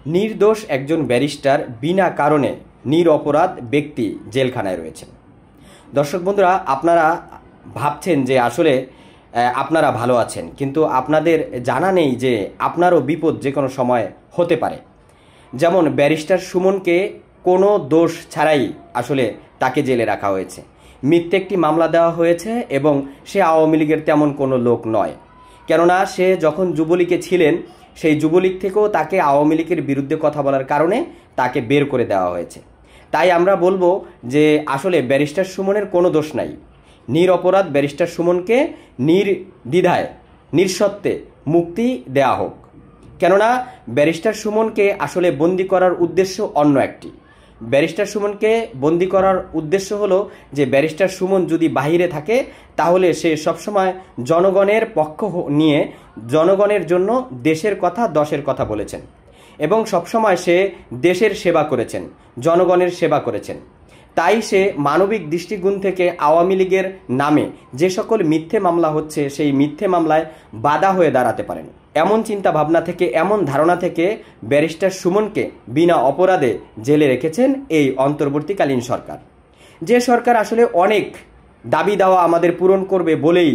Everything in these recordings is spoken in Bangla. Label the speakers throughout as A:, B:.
A: নির্দোষ একজন ব্যারিস্টার বিনা কারণে নিরপরাধ ব্যক্তি জেলখানায় রয়েছেন। দর্শক বন্ধুরা, আপনারা ভাবছেন যে আসলে আপনারা ভালো আছেন, কিন্তু আপনাদের জানা নেই যে আপনারও বিপদ যে কোনো সময় হতে পারে। যেমন ব্যারিস্টার সুমনকে কোনো দোষ ছাড়াই আসলে তাকে জেলে রাখা হয়েছে। মিথ্যে একটি মামলা দেওয়া হয়েছে এবং সে আওয়ামী লীগের তেমন কোনো লোক নয়। কেননা সে যখন যুবলীগে ছিলেন সেই যুবলীগ থেকেও তাকে আওয়ামী লীগের বিরুদ্ধে কথা বলার কারণে তাকে বের করে দেওয়া হয়েছে। তাই আমরা বলবো যে আসলে ব্যারিস্টার সুমনের কোনো দোষ নাই। নিরপরাধ ব্যারিস্টার সুমনকে নির্দ্বিধায় নিঃশর্তে মুক্তি দেওয়া হোক। কেননা ব্যারিস্টার সুমনকে আসলে বন্দি করার উদ্দেশ্য অন্য একটি। ব্যারিস্টার সুমনকে বন্দি করার উদ্দেশ্য হলো যে ব্যারিস্টার সুমন যদি বাহিরে থাকে তাহলে সে সবসময় জনগণের পক্ষ নিয়ে জনগণের জন্য দেশের কথা দশের কথা বলেছেন এবং সবসময় সে দেশের সেবা করেছেন, জনগণের সেবা করেছেন। তাই সে মানবিক দৃষ্টিকোণ থেকে আওয়ামী লীগের নামে যে সকল মিথ্যে মামলা হচ্ছে সেই মিথ্যে মামলায় বাধা হয়ে দাঁড়াতে পারেন। এমন চিন্তা ভাবনা থেকে, এমন ধারণা থেকে ব্যারিস্টার সুমনকে বিনা অপরাধে জেলে রেখেছেন এই অন্তর্বর্তীকালীন সরকার। যে সরকার আসলে অনেক দাবি দাওয়া আমাদের পূরণ করবে বলেই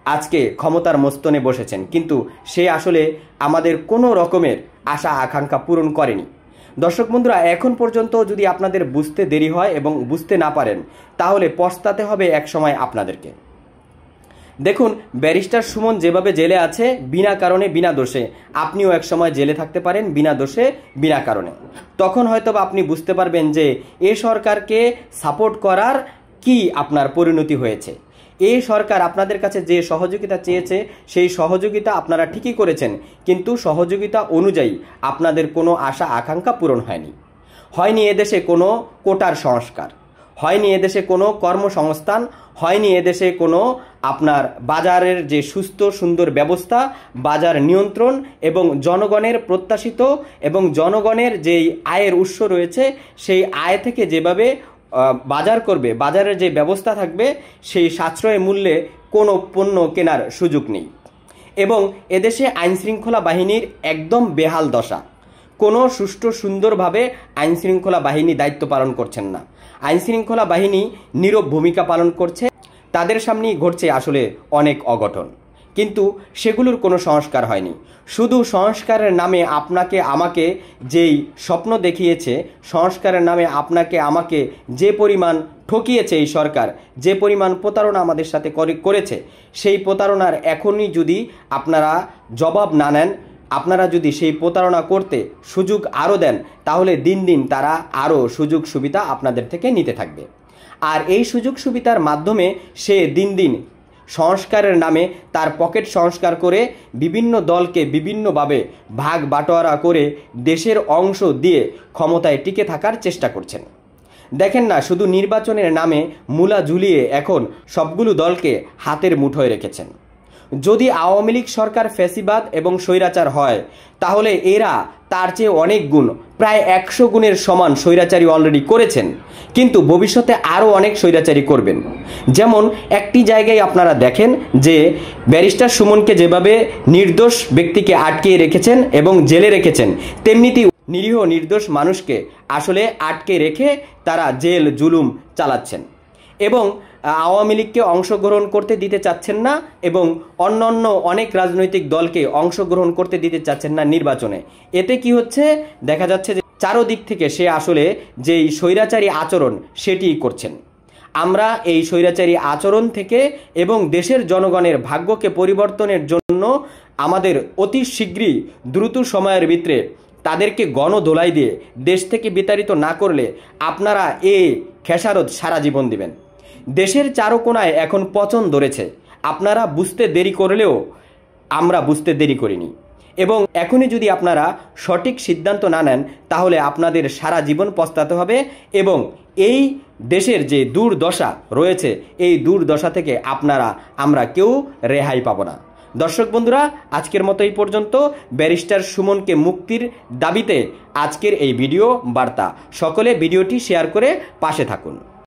A: আজকে ক্ষমতার মস্তনে বসেছেন, কিন্তু সে আসলে আমাদের কোনো রকমের আশা আকাঙ্ক্ষা পূরণ করেনি। দর্শক বন্ধুরা, এখন পর্যন্ত যদি আপনাদের বুঝতে দেরি হয় এবং বুঝতে না পারেন তাহলে পস্তাতে হবে এক সময় আপনাদেরকে। দেখুন, ব্যারিস্টার সুমন যেভাবে জেলে আছে বিনা কারণে বিনা দোষে, আপনিও এক সময় জেলে থাকতে পারেন বিনা দোষে বিনা কারণে। তখন হয়তো আপনি বুঝতে পারবেন যে এ সরকারকে সাপোর্ট করার কি আপনার পরিণতি হয়েছে। এই সরকার আপনাদের কাছে যে সহযোগিতা চেয়েছে সেই সহযোগিতা আপনারা ঠিকই করেছেন, কিন্তু সহযোগিতা অনুযায়ী আপনাদের কোনো আশা আকাঙ্ক্ষা পূরণ হয়নি এদেশে কোনো কোটার সংস্কার, হয়নি এদেশে কোনো কর্মসংস্থান, হয়নি এদেশে কোনো আপনার বাজারের যে সুস্থ সুন্দর ব্যবস্থা, বাজার নিয়ন্ত্রণ এবং জনগণের প্রত্যাশিত এবং জনগণের যেই আয়ের উৎস রয়েছে সেই আয় থেকে যেভাবে বাজার করবে, বাজারের যে ব্যবস্থা থাকবে সেই সাশ্রয় মূল্যে কোনো পণ্য কেনার সুযোগ নেই। এবং এদেশে আইনশৃঙ্খলা বাহিনীর একদম বেহাল দশা। কোনো সুষ্ঠু সুন্দরভাবে আইনশৃঙ্খলা বাহিনী দায়িত্ব পালন করছেন না। আইনশৃঙ্খলা বাহিনী নীরব ভূমিকা পালন করছে, তাদের সামনেই ঘটছে আসলে অনেক অঘটন, কিন্তু সেগুলোর কোনো সংস্কার হয়নি। শুধু সংস্কারের নামে আপনাকে আমাকে যেই স্বপ্ন দেখিয়েছে, সংস্কারের নামে আপনাকে আমাকে যে পরিমাণ ঠকিয়েছে এই সরকার, যে পরিমাণ প্রতারণা আমাদের সাথে করেছে, সেই প্রতারণার এখনই যদি আপনারা জবাব না নেন, আপনারা যদি সেই প্রতারণা করতে সুযোগ আরও দেন, তাহলে দিন দিন তারা আরও সুযোগ সুবিধা আপনাদের থেকে নিতে থাকবে। আর এই সুযোগ সুবিধার মাধ্যমে সে দিন দিন সংস্কারের নামে তার পকেট সংস্কার করে বিভিন্ন দলকে বিভিন্নভাবে ভাগ বাটোয়ারা করে দেশের অংশ দিয়ে ক্ষমতায় টিকে থাকার চেষ্টা করছেন। দেখেন না, শুধু নির্বাচনের নামে মূলা ঝুলিয়ে এখন সবগুলো দলকে হাতের মুঠোয় রেখেছেন। যদি আওয়ামী লীগ সরকার ফ্যাসিবাদ এবং স্বৈরাচার হয় তাহলে এরা তার চেয়ে অনেক গুণ, প্রায় 100 গুণের সমান স্বৈরাচারী অলরেডি করেছেন, কিন্তু ভবিষ্যতে আরও অনেক স্বৈরাচারী করবেন। যেমন একটি জায়গায় আপনারা দেখেন যে ব্যারিস্টার সুমনকে যেভাবে নির্দোষ ব্যক্তিকে আটকে রেখেছেন এবং জেলে রেখেছেন, তেমনিতে নিরীহ নির্দোষ মানুষকে আসলে আটকে রেখে তারা জেল জুলুম চালাচ্ছেন এবং আওয়ামী লীগকে অংশগ্রহণ করতে দিতে চাচ্ছেন না এবং অন্যান্য অনেক রাজনৈতিক দলকে অংশগ্রহণ করতে দিতে চাচ্ছেন না নির্বাচনে। এতে কি হচ্ছে, দেখা যাচ্ছে যে চারোদিক থেকে সে আসলে যেই স্বৈরাচারী আচরণ সেটি করছেন। আমরা এই স্বৈরাচারী আচরণ থেকে এবং দেশের জনগণের ভাগ্যকে পরিবর্তনের জন্য আমাদের অতি শীঘ্রই দ্রুত সময়ের ভিতরে তাদেরকে গণধোলাই দিয়ে দেশ থেকে বিতাড়িত না করলে আপনারা এই খেসারত সারা জীবন দিবেন। দেশের চারো কোনায় এখন পচন ধরেছে, আপনারা বুঝতে দেরি করলেও আমরা বুঝতে দেরি করিনি। এবং এখনই যদি আপনারা সঠিক সিদ্ধান্ত না নেন তাহলে আপনাদের সারা জীবন পস্তাতে হবে এবং এই দেশের যে দুর্দশা রয়েছে এই দুর্দশা থেকে আমরা কেউ রেহাই পাব না। দর্শক বন্ধুরা, আজকের মতো এই পর্যন্ত। ব্যারিস্টার সুমনকে মুক্তির দাবিতে আজকের এই ভিডিও বার্তা। সকলে ভিডিওটি শেয়ার করে পাশে থাকুন।